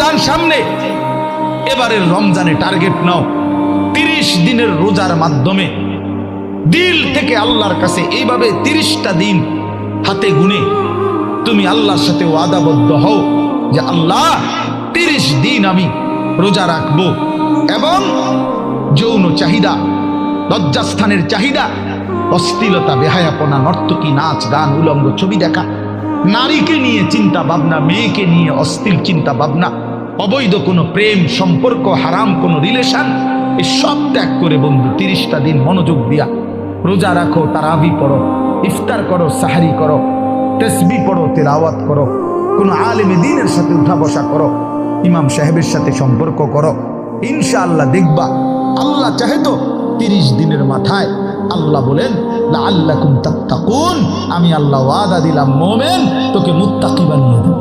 রমজান সামনে, এবারের রমজানে টার্গেট নাও 30 দিনের রোজার মাধ্যমে দিল থেকে আল্লাহর কাছে এইভাবে 30টা দিন হাতে গুনে তুমি আল্লাহর সাথে ওয়াদাবদ্ধ হও যে আল্লাহ 30 দিন আমি রোজা রাখবো। এবং যৌন চাহিদা, লজ্জাস্থানের চাহিদা, অশ্লীলতা, বেহায়াপনা, নর্তকী, নাচ গান, উলঙ্গ ছবি দেখা, নারীকে নিয়ে চিন্তা ভাবনা, মেয়েকে নিয়ে অশ্লীল চিন্তা ভাবনা, অবৈধ কোনো প্রেম সম্পর্ক, হারাম কোনো রিলেশন, এই সব ত্যাগ করে বন্ধু 30টা দিন মনোযোগ দিয়া রোজা রাখো, তারাবি পড়ো, ইফতার করো, সাহারি করো, তাসবিহ পড়ো, তেলাওয়াত করো, কোনো আলেমে দ্বীনের সাথে উঠা বসা করো, ইমাম সাহেবের সাথে সম্পর্ক করো। ইনশাআল্লাহ দেখবা আল্লাহ চাহে তো 30 দিনের মাথায় আল্লাহ বলেন লাআল্লাকুম তাত্তাকুন, আমি আল্লাহ ওয়াদা দিলাম মোমেন তোকে মুত্তাকি বানিয়ে দেব।